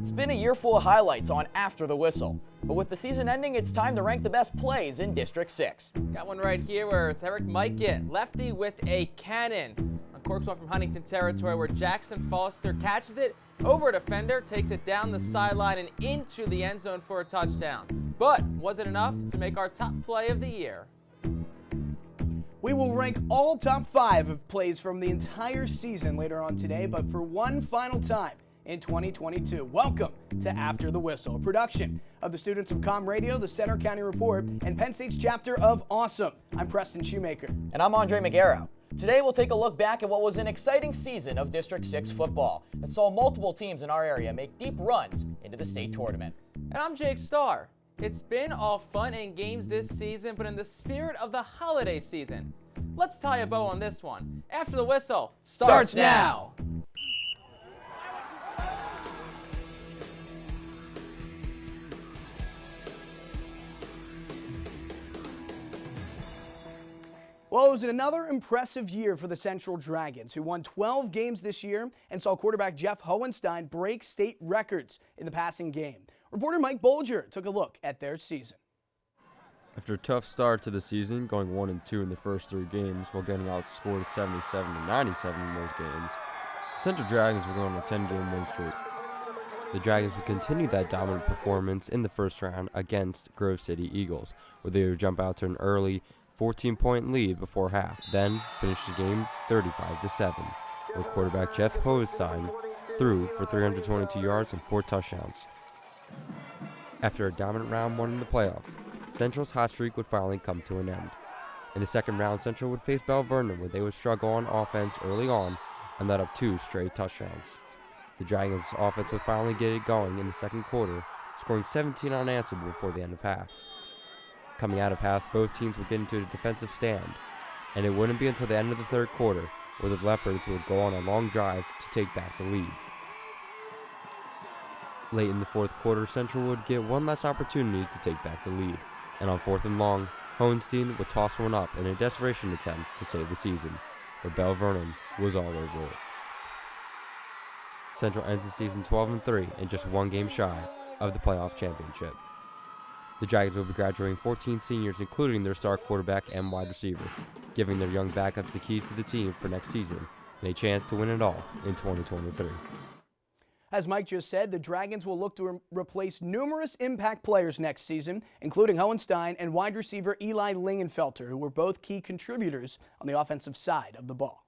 It's been a year full of highlights on After the Whistle, but with the season ending, it's time to rank the best plays in District 6. Got one right here where it's Eric MYKUT, lefty with a cannon. A corks one from Huntingdon territory where Jackson Foster catches it over a defender, takes it down the sideline and into the end zone for a touchdown. But was it enough to make our top play of the year? We will rank all top 5 of plays from the entire season later on today, but for one final time in 2022. Welcome to After the Whistle, a production of the students of Comm Radio, the Center County Report, and Penn State's chapter of Awesome. I'm Preston Shoemaker. And I'm Andre McGarrow. Today we'll take a look back at what was an exciting season of District 6 football that saw multiple teams in our area make deep runs into the state tournament. And I'm Jake Starr. It's been all fun and games this season, but in the spirit of the holiday season, let's tie a bow on this one. After the Whistle starts now. Well, it was another impressive year for the Central Dragons, who won 12 games this year and saw quarterback Jeff Hohenstein break state records in the passing game. Reporter Mike Bolger took a look at their season. After a tough start to the season, going 1-2 in the first 3 games while getting outscored 77-97 in those games, the Central Dragons were going on a 10-game win streak. The Dragons would continue that dominant performance in the first round against Grove City Eagles, where they would jump out to an early 14-point lead before half, then finish the game 35-7, where quarterback Jeff Hohenstein threw for 322 yards and 4 touchdowns. After a dominant round 1 in the playoff, Central's hot streak would finally come to an end. In the second round, Central would face Bell Vernon, where they would struggle on offense early on and let up 2 straight touchdowns. The Dragons' offense would finally get it going in the second quarter, scoring 17 unanswered before the end of half. Coming out of half, both teams would get into a defensive stand, and it wouldn't be until the end of the third quarter where the Leopards would go on a long drive to take back the lead. Late in the fourth quarter, Central would get one last opportunity to take back the lead, and on 4th and long, Hohenstein would toss one up in a desperation attempt to save the season, but Bell Vernon was all over it. Central ends the season 12-3 and just 1 game shy of the playoff championship. The Dragons will be graduating 14 seniors, including their star quarterback and wide receiver, giving their young backups the keys to the team for next season and a chance to win it all in 2023. As Mike just said, the Dragons will look to replace numerous impact players next season, including Hohenstein and wide receiver Eli Lingenfelter, who were both key contributors on the offensive side of the ball.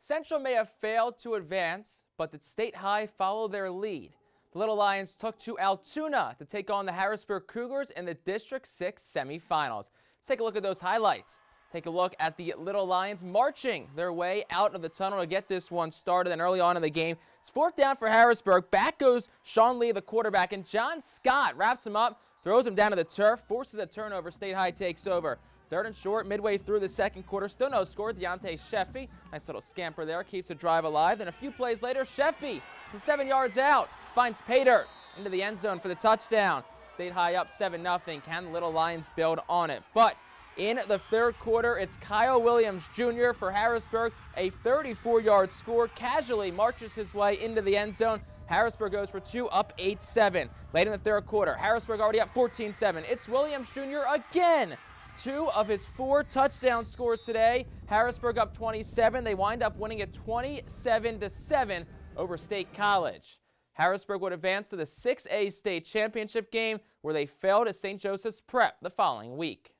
Central may have failed to advance, but did State High follow their lead? The Little Lions took to Altoona to take on the Harrisburg Cougars in the District 6 semifinals. Let's take a look at those highlights. Take a look at the Little Lions marching their way out of the tunnel to get this one started. And early on in the game, it's 4th down for Harrisburg. Back goes Sean Lee, the quarterback, and John Scott wraps him up, throws him down to the turf, forces a turnover. State High takes over. 3rd and short, midway through the second quarter. Still no score. Deontay Sheffy, nice little scamper there, keeps the drive alive. Then a few plays later, Sheffy from 7 yards out finds Paydirt into the end zone for the touchdown. State High up 7-0. Can the Little Lions build on it? But in the third quarter, it's Kyle Williams Jr. for Harrisburg. A 34-yard score, casually marches his way into the end zone. Harrisburg goes for 2, up 8-7. Late in the third quarter, Harrisburg already up 14-7. It's Williams Jr. again. 2 of his 4 touchdown scores today. Harrisburg up 27. They wind up winning it 27-7 over State College. Harrisburg would advance to the 6A state championship game, where they fell to St. Joseph's Prep the following week.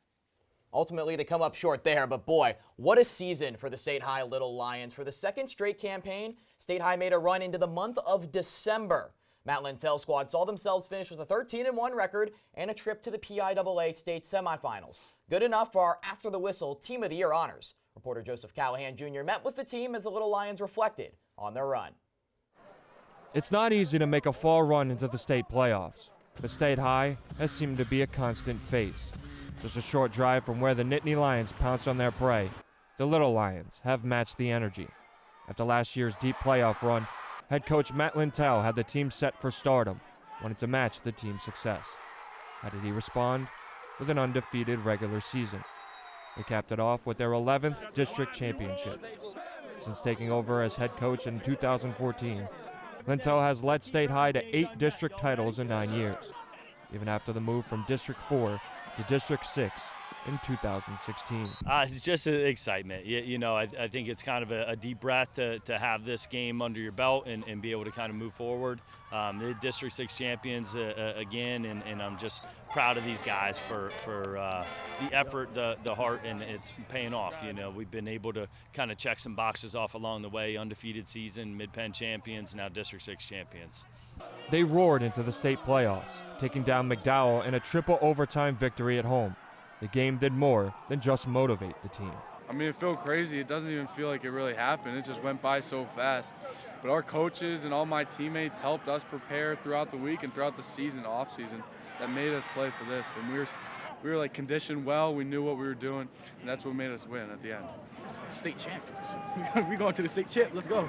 Ultimately, they come up short there, but boy, what a season for the State High Little Lions. For the second straight campaign, State High made a run into the month of December. Matt Lentell's squad saw themselves finish with a 13-1 record and a trip to the PIAA state semifinals. Good enough for our After the Whistle Team of the Year honors. Reporter Joseph Callahan Jr. met with the team as the Little Lions reflected on their run. It's not easy to make a fall run into the state playoffs, but State High has seemed to be a constant face. Just a short drive from where the Nittany Lions pounce on their prey, the Little Lions have matched the energy. After last year's deep playoff run, head coach Matt Lentell had the team set for stardom, wanted to match the team's success. How did he respond? With an undefeated regular season. They capped it off with their 11th district championship. Since taking over as head coach in 2014, Lintel has led State High to 8 district titles in 9 years, even after the move from District 4 to District 6 in 2016. It's just excitement. I think it's kind of a deep breath to have this game under your belt and be able to kind of move forward. The District 6 champions again, and I'm just proud of these guys for the effort, the heart, and it's paying off. We've been able to kind of check some boxes off along the way. Undefeated season, Mid-Penn champions, now District 6 champions. They roared into the state playoffs, taking down McDowell in a triple overtime victory at home. The game did more than just motivate the team. I mean, it felt crazy. It doesn't even feel like it really happened. It just went by so fast. But our coaches and all my teammates helped us prepare throughout the week and throughout the season, off season, that made us play for this. And we were like conditioned well. We knew what we were doing, and that's what made us win at the end. State champions. We're going to the state champ. Let's go.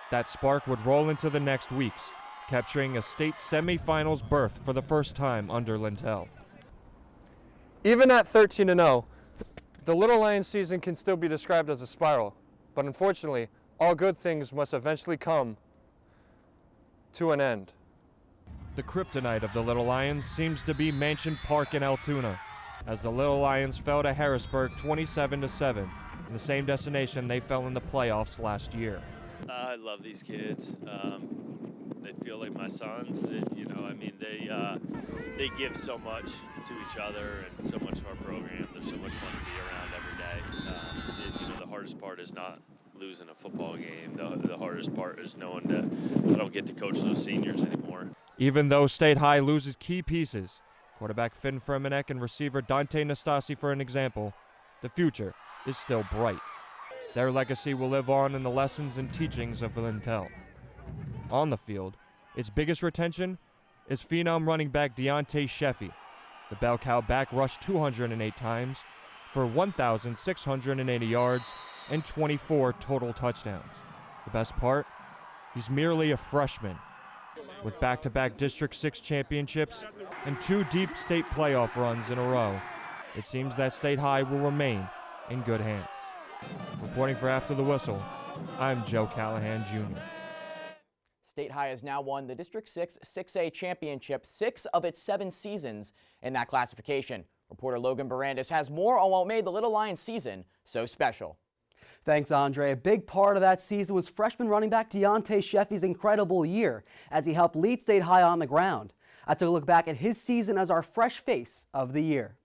That spark would roll into the next weeks, capturing a state semifinals berth for the first time under Lintel. Even at 13-0, the Little Lions season can still be described as a spiral, but unfortunately, all good things must eventually come to an end. The kryptonite of the Little Lions seems to be Mansion Park in Altoona, as the Little Lions fell to Harrisburg 27-7, in the same destination they fell in the playoffs last year. I love these kids. They feel like my sons. They give so much to each other and so much to our program. There's so much fun to be around every day. The hardest part is not losing a football game. The hardest part is knowing that I don't get to coach those seniors anymore. Even though State High loses key pieces, quarterback Finn Fermanek and receiver Dante Nastasi for an example, the future is still bright. Their legacy will live on in the lessons and teachings of Lintel. On the field, its biggest retention is phenom running back Deontay Sheffy. The Bell Cow back rushed 208 times for 1,680 yards and 24 total touchdowns. The best part? He's merely a freshman. With back-to-back District 6 championships and 2 deep state playoff runs in a row, it seems that State High will remain in good hands. Reporting for After the Whistle, I'm Joe Callahan Jr. State High has now won the District 6 6A championship 6 of its 7 seasons in that classification. Reporter Logan Barandis has more on what made the Little Lions season so special. Thanks, Andre. A big part of that season was freshman running back Deontay Sheffy's incredible year as he helped lead State High on the ground. I took a look back at his season as our fresh face of the year.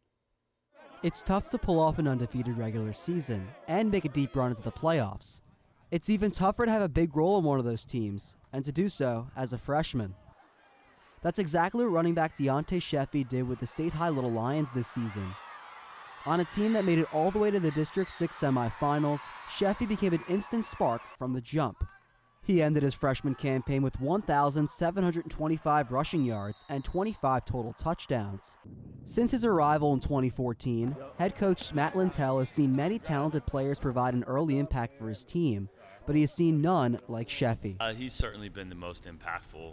It's tough to pull off an undefeated regular season and make a deep run into the playoffs. It's even tougher to have a big role in one of those teams, and to do so as a freshman. That's exactly what running back Deontay Sheffy did with the State High Little Lions this season. On a team that made it all the way to the District 6 semifinals, Sheffy became an instant spark from the jump. He ended his freshman campaign with 1,725 rushing yards and 25 total touchdowns. Since his arrival in 2014, head coach Matt Lintel has seen many talented players provide an early impact for his team, but he has seen none like Sheffy. He's certainly been the most impactful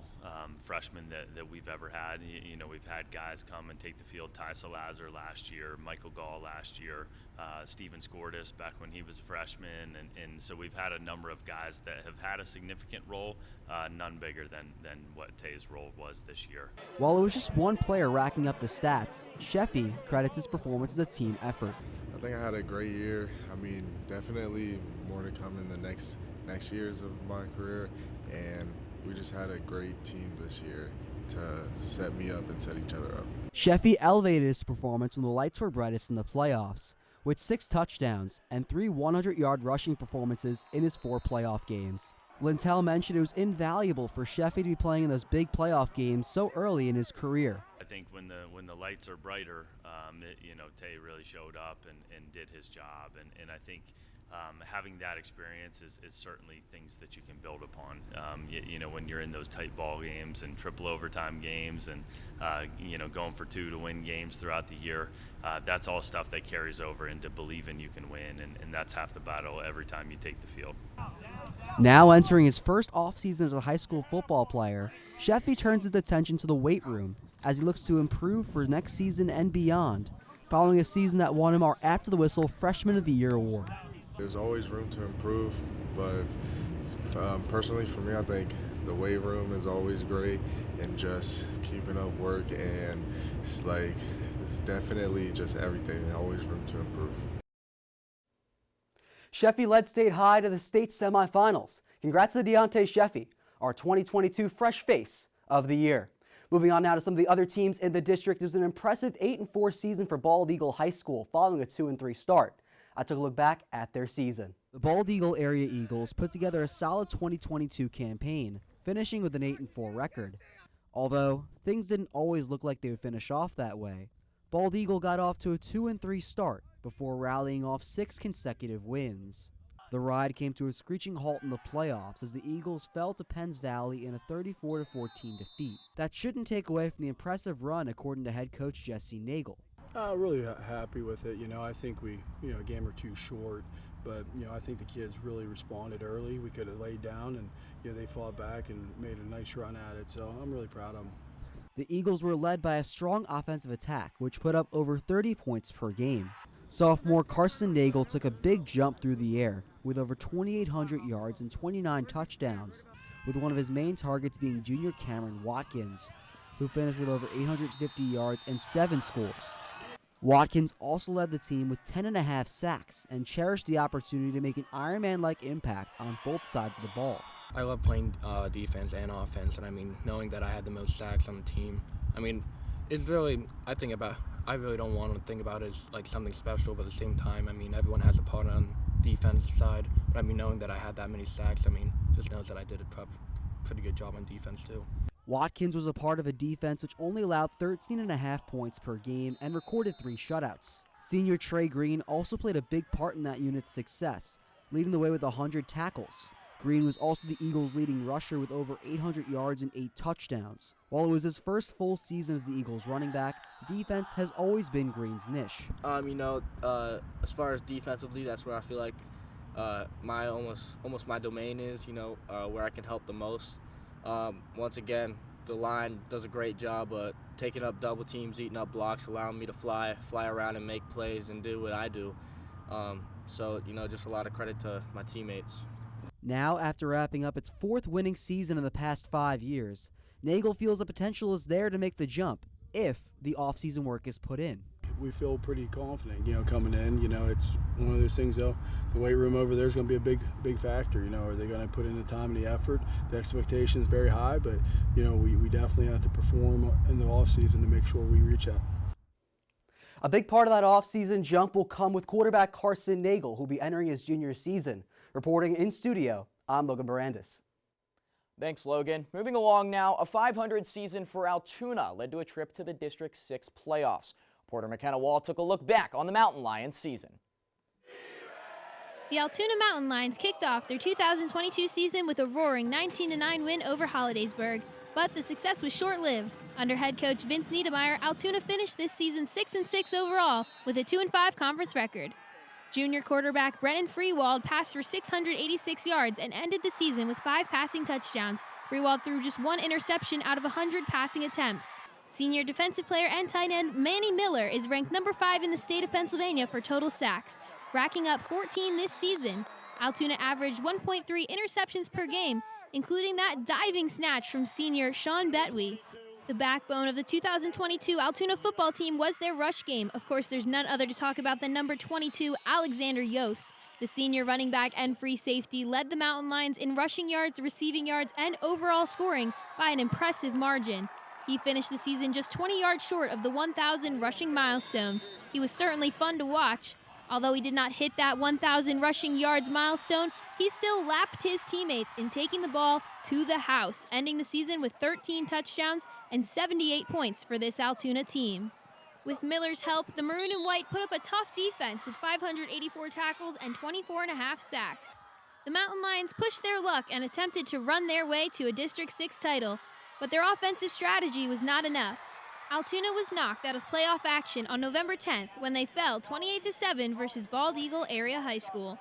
freshman that we've ever had. We've had guys come and take the field. Ty Salazar last year, Michael Gall last year, Steven Skortis back when he was a freshman, and so we've had a number of guys that have had a significant role, none bigger than what Tay's role was this year. While it was just one player racking up the stats, Sheffy credits his performance as a team effort. I think I had a great year. I mean, definitely more to come in the next years of my career, and we just had a great team this year to set me up and set each other up. Sheffy elevated his performance when the lights were brightest in the playoffs, with 6 touchdowns and 3 100-yard rushing performances in his 4 playoff games. Lintel mentioned it was invaluable for Sheffy to be playing in those big playoff games so early in his career. I think when the lights are brighter, Tay really showed up and did his job, and I think having that experience is certainly things that you can build upon. When you're in those tight ball games and triple overtime games and going for 2 to win games throughout the year, that's all stuff that carries over into believing you can win, and that's half the battle every time you take the field. Now entering his first offseason as a high school football player, Sheffy turns his attention to the weight room as he looks to improve for next season and beyond, following a season that won him our After the Whistle Freshman of the Year award. There's always room to improve, but personally for me, I think the weight room is always great, and just keeping up work, and it's like definitely just everything, always room to improve. Sheffy led State High to the state semifinals. Congrats to Deontay Sheffy, our 2022 Fresh Face of the Year. Moving on now to some of the other teams in the district. It was an impressive 8-4 season for Bald Eagle High School following a 2-3 start. I took a look back at their season. The Bald Eagle Area Eagles put together a solid 2022 campaign, finishing with an 8-4 record. Although things didn't always look like they would finish off that way, Bald Eagle got off to a 2-3 start before rallying off 6 consecutive wins. The ride came to a screeching halt in the playoffs as the Eagles fell to Penn's Valley in a 34-14 defeat. That shouldn't take away from the impressive run, according to head coach Jesse Nagle. Really happy with it. I think we, a game or two short, but, I think the kids really responded early. We could have laid down, and, they fought back and made a nice run at it, so I'm really proud of them. The Eagles were led by a strong offensive attack, which put up over 30 points per game. Sophomore Carson Nagel took a big jump through the air with over 2,800 yards and 29 touchdowns, with one of his main targets being junior Cameron Watkins, who finished with over 850 yards and 7 scores. Watkins also led the team with 10.5 sacks and cherished the opportunity to make an Ironman-like impact on both sides of the ball. I love playing defense and offense, and knowing that I had the most sacks on the team. It's really, I really don't want to think about it as like something special, but at the same time, everyone has a part on the defense side. But knowing that I had that many sacks, just knows that I did a pretty good job on defense too. Watkins was a part of a defense which only allowed 13.5 points per game and recorded 3 shutouts. Senior Trey Green also played a big part in that unit's success, leading the way with 100 tackles. Green was also the Eagles' leading rusher with over 800 yards and 8 touchdowns. While it was his first full season as the Eagles' running back, defense has always been Green's niche. As far as defensively, that's where I feel like my almost my domain is. Where I can help the most. Once again, the line does a great job taking up double teams, eating up blocks, allowing me to fly around and make plays and do what I do. Just a lot of credit to my teammates. Now, after wrapping up its 4th winning season in the past 5 years, Nagle feels the potential is there to make the jump if the offseason work is put in. We feel pretty confident, coming in. It's one of those things, though. The weight room over there is going to be a big factor. Are they going to put in the time and the effort? The expectation is very high, but, we definitely have to perform in the offseason to make sure we reach that. A big part of that offseason jump will come with quarterback Carson Nagel, who'll be entering his junior season. Reporting in studio, I'm Logan Barandis. Thanks, Logan. Moving along now, a 500 season for Altoona led to a trip to the District 6 playoffs. Reporter McKenna Wall took a look back on the Mountain Lions season. The Altoona Mountain Lions kicked off their 2022 season with a roaring 19-9 win over Hollidaysburg, but the success was short-lived. Under head coach Vince Niedermeyer, Altoona finished this season 6-6 overall with a 2-5 conference record. Junior quarterback Brennan Freewald passed for 686 yards and ended the season with 5 passing touchdowns. Freewald threw just 1 interception out of 100 passing attempts. Senior defensive player and tight end Manny Miller is ranked number 5 in the state of Pennsylvania for total sacks, racking up 14 this season. Altoona averaged 1.3 interceptions per game, including that diving snatch from senior Sean Betwee. The backbone of the 2022 Altoona football team was their rush game. Of course, there's none other to talk about than number 22, Alexander Yost. The senior running back and free safety led the Mountain Lions in rushing yards, receiving yards, and overall scoring by an impressive margin. He finished the season just 20 yards short of the 1,000 rushing milestone. He was certainly fun to watch. Although he did not hit that 1,000 rushing yards milestone, he still lapped his teammates in taking the ball to the house, ending the season with 13 touchdowns and 78 points for this Altoona team. With Miller's help, the Maroon and White put up a tough defense with 584 tackles and 24.5 sacks. The Mountain Lions pushed their luck and attempted to run their way to a District 6 title, but their offensive strategy was not enough. Altoona was knocked out of playoff action on November 10th when they fell 28-7 versus Bald Eagle Area High School.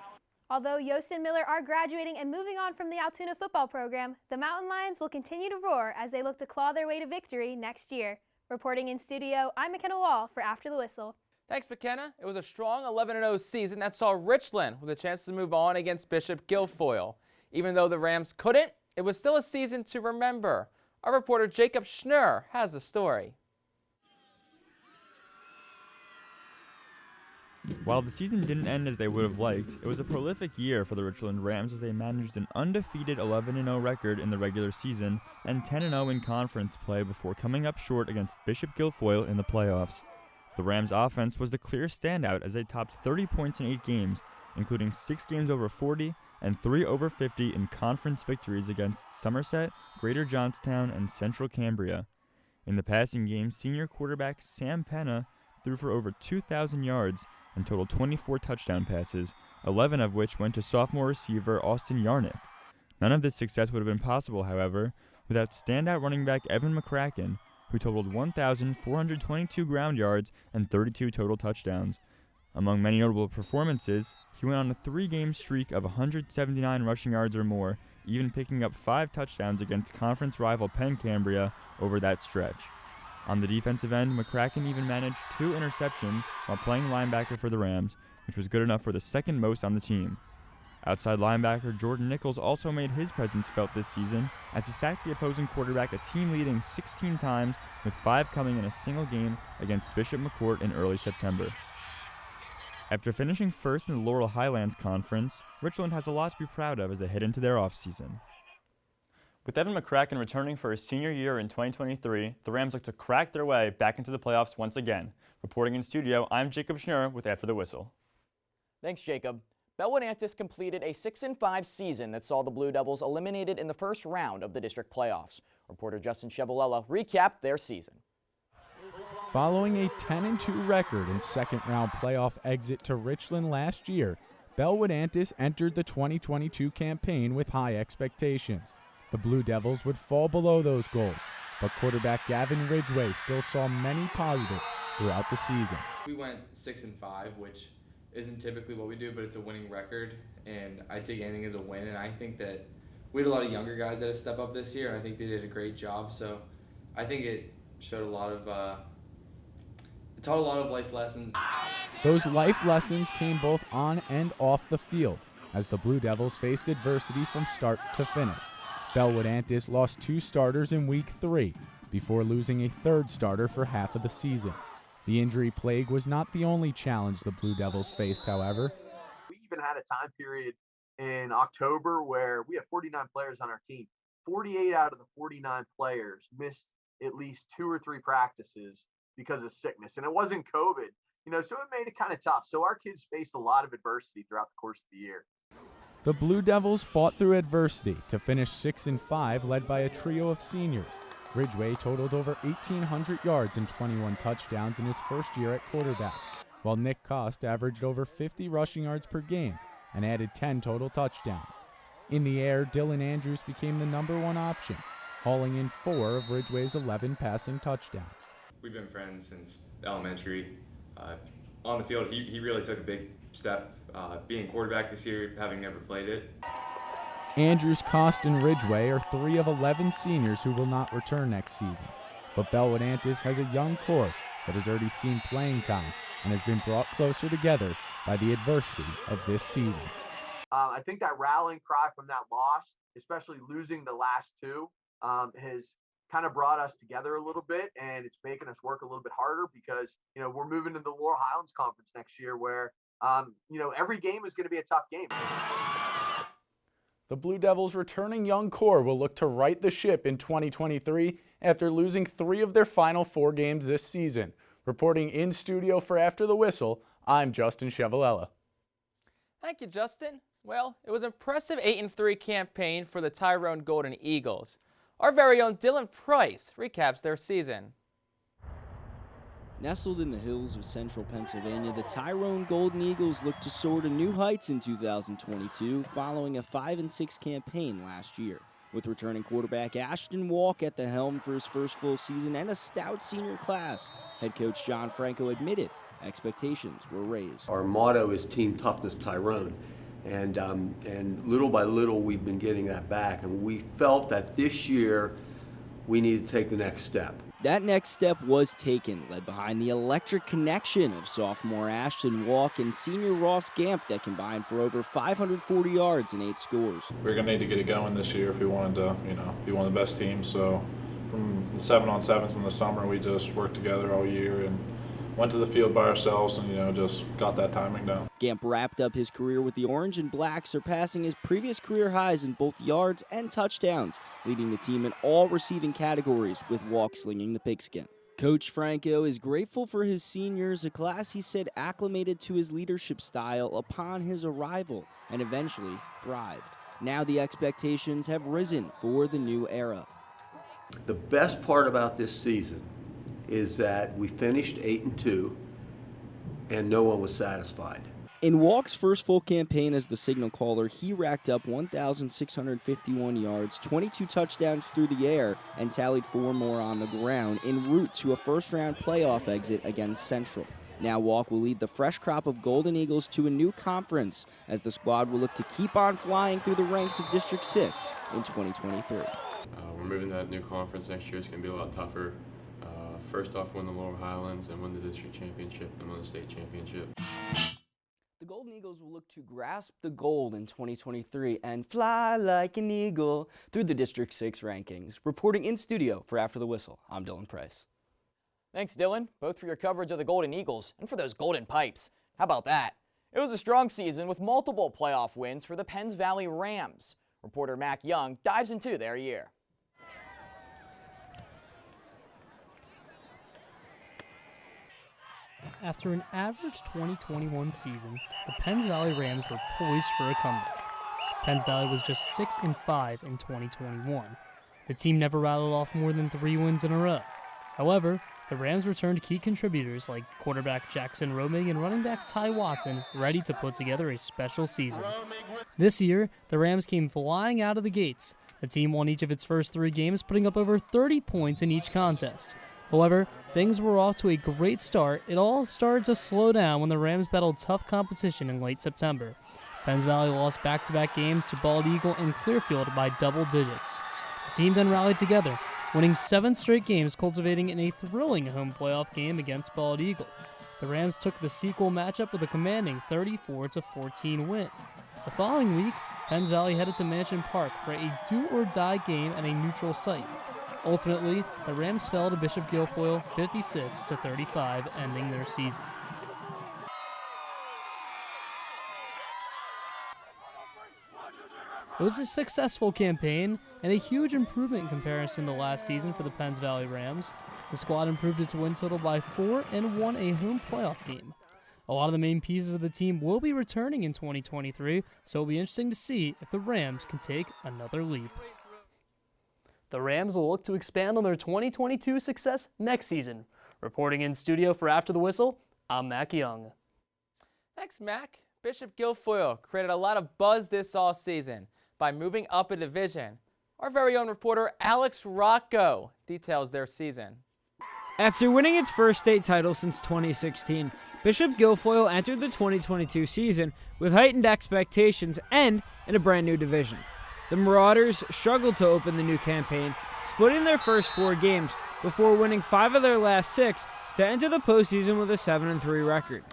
Although Yost and Miller are graduating and moving on from the Altoona football program, the Mountain Lions will continue to roar as they look to claw their way to victory next year. Reporting in studio, I'm McKenna Wall for After the Whistle. Thanks, McKenna. It was a strong 11-0 season that saw Richland with a chance to move on against Bishop Guilfoyle. Even though the Rams couldn't, it was still a season to remember. Our reporter Jacob Schnurr has the story. While the season didn't end as they would have liked, it was a prolific year for the Richland Rams as they managed an undefeated 11-0 record in the regular season and 10-0 in conference play before coming up short against Bishop Guilfoyle in the playoffs. The Rams' offense was the clear standout as they topped 30 points in 8 games, including 6 games over 40 and 3 over 50 in conference victories against Somerset, Greater Johnstown, and Central Cambria. In the passing game, senior quarterback Sam Penna threw for over 2,000 yards and totaled 24 touchdown passes, 11 of which went to sophomore receiver Austin Yarnick. None of this success would have been possible, however, without standout running back Evan McCracken, who totaled 1,422 ground yards and 32 total touchdowns. Among many notable performances, he went on a 3-game streak of 179 rushing yards or more, even picking up 5 touchdowns against conference rival Penn Cambria over that stretch. On the defensive end, McCracken even managed 2 interceptions while playing linebacker for the Rams, which was good enough for the second most on the team. Outside linebacker Jordan Nichols also made his presence felt this season as he sacked the opposing quarterback a team-leading 16 times, with 5 coming in a single game against Bishop McCourt in early September. After finishing first in the Laurel Highlands Conference, Richland has a lot to be proud of as they head into their offseason. With Evan McCracken returning for his senior year in 2023, the Rams look to crack their way back into the playoffs once again. Reporting in studio, I'm Jacob Schnurr with After the Whistle. Thanks, Jacob. Bellwood Antis completed a 6-5 season that saw the Blue Devils eliminated in the first round of the district playoffs. Reporter Justin Chevalella recapped their season. Following a 10-2 record and second-round playoff exit to Richland last year, Bellwood Antis entered the 2022 campaign with high expectations. The Blue Devils would fall below those goals, but quarterback Gavin Ridgway still saw many positives throughout the season. We went 6-5, which isn't typically what we do, but it's a winning record, and I take anything as a win, and I think that we had a lot of younger guys that have stepped up this year, and I think they did a great job, so I think it showed it taught a lot of life lessons. Those life lessons came both on and off the field as the Blue Devils faced adversity from start to finish. Bellwood Antis lost 2 starters in Week 3 before losing a 3rd starter for half of the season. The injury plague was not the only challenge the Blue Devils faced, however. We even had a time period in October where we have 49 players on our team. 48 out of the 49 players missed at least 2 or 3 practices because of sickness, and it wasn't COVID, so it made it kind of tough. So our kids faced a lot of adversity throughout the course of the year. The Blue Devils fought through adversity to finish 6-5, led by a trio of seniors. Ridgway totaled over 1,800 yards and 21 touchdowns in his first year at quarterback, while Nick Cost averaged over 50 rushing yards per game and added 10 total touchdowns. In the air, Dylan Andrews became the #1 option, hauling in 4 of Ridgway's 11 passing touchdowns. We've been friends since elementary. On the field, he really took a big step being quarterback this year, having never played it. Andrews, Cost, and Ridgway are 3 of 11 seniors who will not return next season. But Bellwood Antis has a young core that has already seen playing time and has been brought closer together by the adversity of this season. I think that rallying cry from that loss, especially losing the last 2, has kind of brought us together a little bit, and it's making us work a little bit harder because, we're moving to the Laurel Highlands Conference next year where, every game is going to be a tough game. The Blue Devils' returning young core will look to right the ship in 2023 after losing 3 of their final 4 games this season. Reporting in studio for After the Whistle, I'm Justin Chevalella. Thank you, Justin. Well, it was an impressive 8-3 campaign for the Tyrone Golden Eagles. Our very own Dylan Price recaps their season. Nestled in the hills of central Pennsylvania, the Tyrone Golden Eagles look to soar to new heights in 2022 following a 5-6 campaign last year. With returning quarterback Ashton Walk at the helm for his first full season and a stout senior class, head coach John Franco admitted expectations were raised. Our motto is Team Toughness Tyrone, and little by little we've been getting that back, and we felt that this year we needed to take the next step. That next step was taken, led behind the electric connection of sophomore Ashton Walk and senior Ross Gamp that combined for over 540 yards and 8 scores. We're going to need to get it going this year if we wanted to, be one of the best teams. So from the 7-on-7s in the summer, we just worked together all year and went to the field by ourselves and, just got that timing down. Gamp wrapped up his career with the Orange and Black, surpassing his previous career highs in both yards and touchdowns, leading the team in all receiving categories, with Walk slinging the pigskin. Coach Franco is grateful for his seniors, a class he said acclimated to his leadership style upon his arrival and eventually thrived. Now the expectations have risen for the new era. The best part about this season is that we finished 8-2 and no one was satisfied. In Walk's first full campaign as the signal caller, he racked up 1,651 yards, 22 touchdowns through the air, and tallied 4 more on the ground en route to a first-round playoff exit against Central. Now Walk will lead the fresh crop of Golden Eagles to a new conference as the squad will look to keep on flying through the ranks of District 6 in 2023. We're moving to that new conference next year. It's going to be a lot tougher. First off, win the Lower Highlands and win the district championship and win the state championship. The Golden Eagles will look to grasp the gold in 2023 and fly like an eagle through the District 6 rankings. Reporting in studio for After the Whistle, I'm Dylan Price. Thanks, Dylan, both for your coverage of the Golden Eagles and for those golden pipes. How about that? It was a strong season with multiple playoff wins for the Penns Valley Rams. Reporter Mac Young dives into their year. After an average 2021 season, the Penns Valley Rams were poised for a comeback. Penns Valley was just 6-5 in 2021. The team never rattled off more than 3 wins in a row. However, the Rams returned key contributors like quarterback Jackson Romig and running back Ty Watson, ready to put together a special season. This year, the Rams came flying out of the gates. The team won each of its first 3 games, putting up over 30 points in each contest. However, things were off to a great start. It all started to slow down when the Rams battled tough competition in late September. Penns Valley lost back-to-back games to Bald Eagle and Clearfield by double digits. The team then rallied together, winning 7 straight games, culminating in a thrilling home playoff game against Bald Eagle. The Rams took the sequel matchup with a commanding 34-14 win. The following week, Penns Valley headed to Mansion Park for a do-or-die game at a neutral site. Ultimately, the Rams fell to Bishop Guilfoyle 56-35, ending their season. It was a successful campaign and a huge improvement in comparison to last season for the Penns Valley Rams. The squad improved its win total by 4 and won a home playoff game. A lot of the main pieces of the team will be returning in 2023, so it'll be interesting to see if the Rams can take another leap. The Rams will look to expand on their 2022 success next season. Reporting in studio for After the Whistle, I'm Mac Young. Thanks, Mac. Bishop Guilfoyle created a lot of buzz this offseason by moving up a division. Our very own reporter Alex Rocco details their season. After winning its first state title since 2016, Bishop Guilfoyle entered the 2022 season with heightened expectations and in a brand new division. The Marauders struggled to open the new campaign, splitting their first 4 games before winning 5 of their last 6 to enter the postseason with a 7-3 record.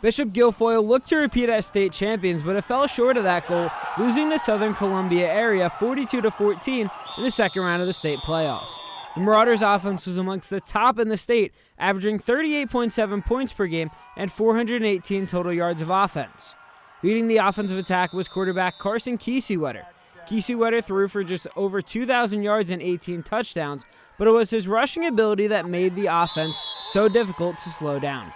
Bishop Guilfoyle looked to repeat as state champions, but it fell short of that goal, losing to Southern Columbia area 42-14 in the second round of the state playoffs. The Marauders' offense was amongst the top in the state, averaging 38.7 points per game and 418 total yards of offense. Leading the offensive attack was quarterback Carson Kiesewetter. Kiesewetter threw for just over 2,000 yards and 18 touchdowns, but it was his rushing ability that made the offense so difficult to slow down.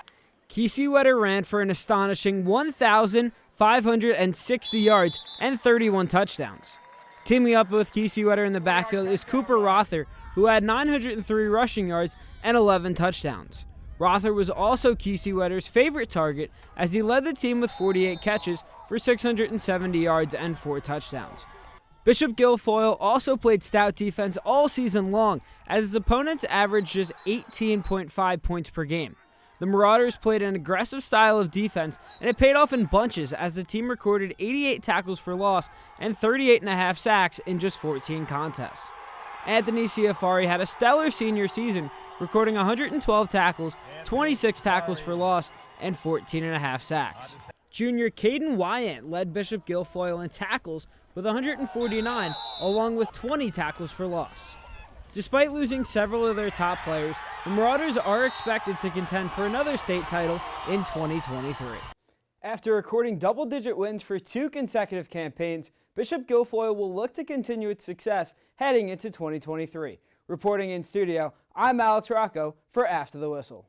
Kiesewetter ran for an astonishing 1,560 yards and 31 touchdowns. Teaming up with Kiesewetter in the backfield is Cooper Rother, who had 903 rushing yards and 11 touchdowns. Rother was also Kiesewetter's favorite target as he led the team with 48 catches for 670 yards and 4 touchdowns. Bishop Guilfoyle also played stout defense all season long as his opponents averaged just 18.5 points per game. The Marauders played an aggressive style of defense, and it paid off in bunches as the team recorded 88 tackles for loss and 38.5 sacks in just 14 contests. Anthony Ciafari had a stellar senior season, recording 112 tackles, 26 tackles for loss, and 14.5 sacks. Junior Caden Wyant led Bishop Guilfoyle in tackles with 149, along with 20 tackles for loss. Despite losing several of their top players, the Marauders are expected to contend for another state title in 2023. After recording double-digit wins for 2 consecutive campaigns, Bishop Guilfoyle will look to continue its success heading into 2023. Reporting in studio, I'm Alex Rocco for After the Whistle.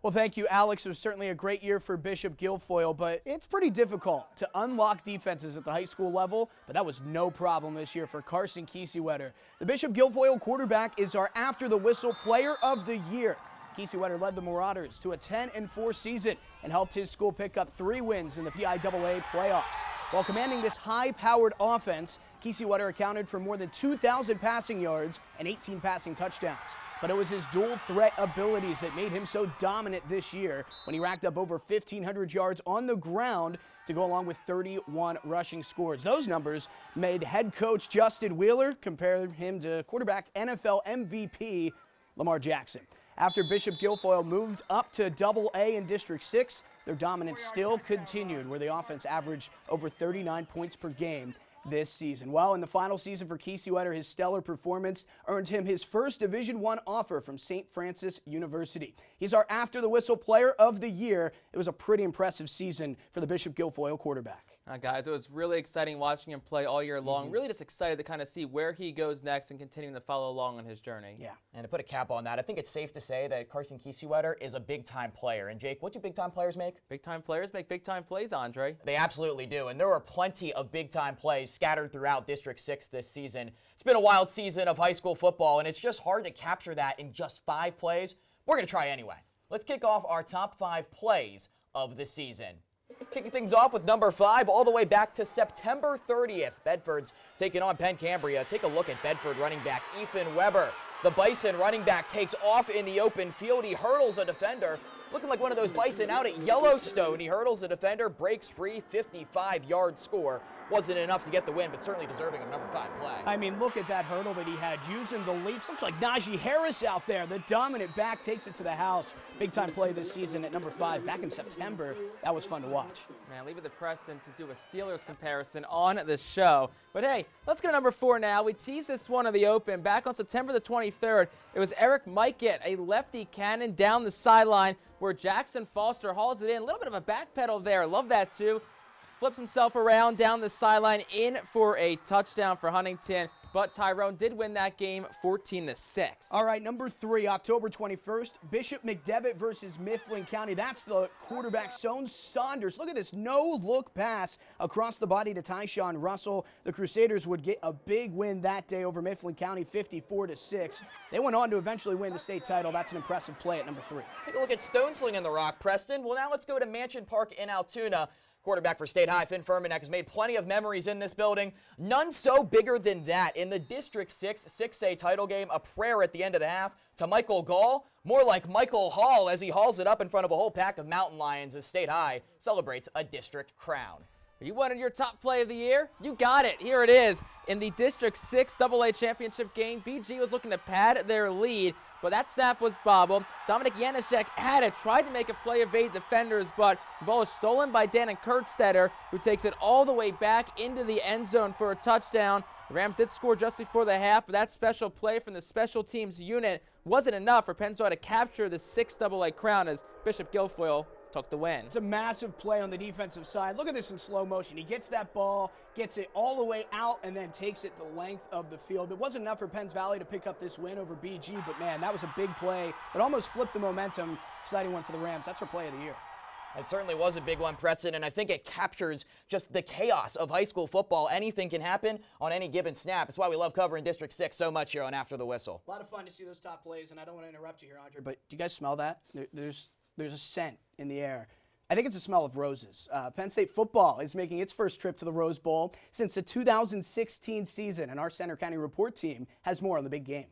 Well, thank you, Alex. It was certainly a great year for Bishop Guilfoyle, but it's pretty difficult to unlock defenses at the high school level, but that was no problem this year for Carson Kiesewetter. The Bishop Guilfoyle quarterback is our After the Whistle Player of the Year. Kiesewetter led the Marauders to a 10-4 season and helped his school pick up 3 wins in the PIAA playoffs. While commanding this high-powered offense, Kiesewetter accounted for more than 2,000 passing yards and 18 passing touchdowns. But it was his dual threat abilities that made him so dominant this year when he racked up over 1,500 yards on the ground to go along with 31 rushing scores. Those numbers made head coach Justin Wheeler compare him to quarterback NFL MVP Lamar Jackson. After Bishop Guilfoyle moved up to AA in District 6, their dominance still continued, where the offense averaged over 39 points per game this season. Well, in the final season for Kiesewetter, his stellar performance earned him his first Division I offer from St. Francis University. He's our After the Whistle Player of the Year. It was a pretty impressive season for the Bishop Guilfoyle quarterback. Guys, it was really exciting watching him play all year long. Really just excited to kind of see where he goes next and continuing to follow along on his journey. Yeah, and to put a cap on that, I think it's safe to say that Carson Kiesewetter is a big-time player. And Jake, what do big-time players make? Big-time players make big-time plays, Andre. They absolutely do, and there were plenty of big-time plays scattered throughout District 6 this season. It's been a wild season of high school football, and it's just hard to capture that in just 5 plays. We're going to try anyway. Let's kick off our top 5 plays of the season. Kicking things off with number 5 all the way back to September 30th. Bedford's taking on Penn Cambria. Take a look at Bedford running back Ethan Weber. The Bison running back takes off in the open field. He hurdles a defender. Looking like one of those Bison out at Yellowstone. He hurdles a defender, breaks free, 55-yard score. Wasn't enough to get the win, but certainly deserving of number 5 play. I mean, look at that hurdle that he had using the leaps. Looks like Najee Harris out there. The dominant back takes it to the house. Big-time play this season at number 5 back in September. That was fun to watch. Man, leave it to Preston to do a Steelers comparison on the show. But hey, let's go to number 4 now. We teased this one in the open. Back on September the 23rd, it was Eric MYKUT, a lefty cannon down the sideline where Jackson Foster hauls it in. A little bit of a backpedal there. Love that too. Flips himself around down the sideline in for a touchdown for Huntington, but Tyrone did win that game 14-6. All right, number 3, October 21st, Bishop McDevitt versus Mifflin County. That's the quarterback, Saunders. Look at this no-look pass across the body to Tyshawn Russell. The Crusaders would get a big win that day over Mifflin County, 54-6. They went on to eventually win the state title. That's an impressive play at number 3. Take a look at Stone Slinging the Rock, Preston. Well, now let's go to Mansion Park in Altoona. Quarterback for State High, Finn Furmanek, has made plenty of memories in this building. None so bigger than that. In the District 6 6A title game, a prayer at the end of the half to Michael Gall. More like Michael Hall as he hauls it up in front of a whole pack of Mountain Lions as State High celebrates a district crown. You wanted your top play of the year? You got it. Here it is. In the District 6 AA championship game, BG was looking to pad their lead, but that snap was bobbled. Dominic Janaszek had it, tried to make a play, evade defenders, but the ball is stolen by DANIN KERSTETTER, who takes it all the way back into the end zone for a touchdown. The Rams did score just before the half, but that special play from the special teams unit wasn't enough for Pennsylvania to capture the 6th AA crown as Bishop Guilfoyle took the win. It's a massive play on the defensive side. Look at this in slow motion. He gets that ball, gets it all the way out, and then takes it the length of the field. It wasn't enough for Penns Valley to pick up this win over BG, but man, that was a big play. It almost flipped the momentum. Exciting one for the Rams. That's our play of the year. It certainly was a big one, Preston, and I think it captures just the chaos of high school football. Anything can happen on any given snap. It's why we love covering District 6 so much here on After the Whistle. A lot of fun to see those top plays, and I don't want to interrupt you here, Andre, but do you guys smell that? There's a scent in the air. I think it's the smell of roses. Penn State football is making its first trip to the Rose Bowl since the 2016 season, and our Center County Report team has more on the big game.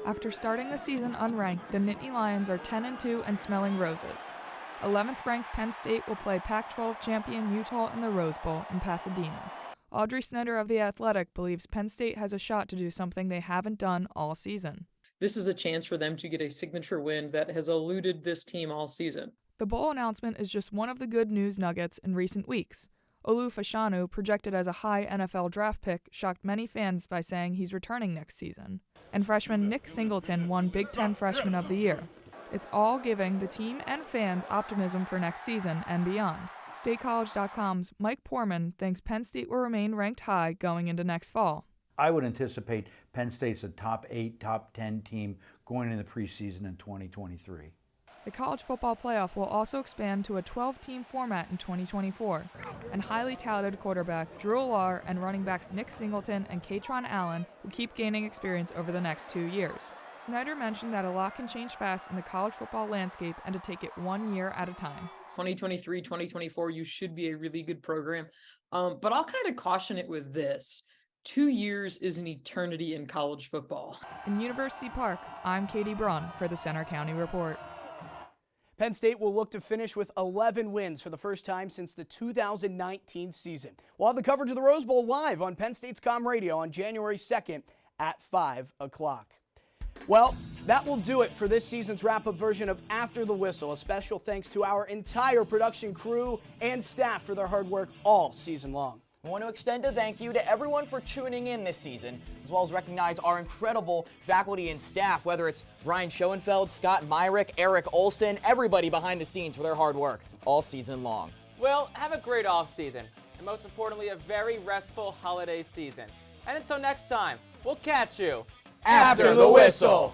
After starting the season unranked, the Nittany Lions are 10-2 and smelling roses. 11th-ranked Penn State will play Pac-12 champion Utah in the Rose Bowl in Pasadena. Audrey Snyder of The Athletic believes Penn State has a shot to do something they haven't done all season. this is a chance for them to get a signature win that has eluded this team all season. The bowl announcement is just one of the good news nuggets in recent weeks. Olu Fashanu, projected as a high NFL draft pick, shocked many fans by saying he's returning next season. And freshman Nick Singleton won Big Ten Freshman of the Year. It's all giving the team and fans optimism for next season and beyond. StateCollege.com's Mike Poorman thinks Penn State will remain ranked high going into next fall. I would anticipate Penn State's a top 8, top 10 team going into the preseason in 2023. The college football playoff will also expand to a 12-team format in 2024, and highly touted quarterback Drew Allar and running backs Nick Singleton and Katron Allen will keep gaining experience over the next 2 years. Snyder mentioned that a lot can change fast in the college football landscape and to take it 1 year at a time. 2023, 2024, you should be a really good program. But I'll kind of caution it with this. 2 years is an eternity in college football. In University Park, I'm Katie Braun for the Center County Report. Penn State will look to finish with 11 wins for the first time since the 2019 season. We'll have the coverage of the Rose Bowl live on Penn State's Com Radio on January 2nd at 5 o'clock. Well, that will do it for this season's wrap-up version of After the Whistle. A special thanks to our entire production crew and staff for their hard work all season long. I want to extend a thank you to everyone for tuning in this season, as well as recognize our incredible faculty and staff, whether it's Brian Schoenfeld, Scott Myrick, Eric Olson, everybody behind the scenes for their hard work all season long. Well, have a great off-season, and most importantly, a very restful holiday season. And until next time, we'll catch you After the Whistle.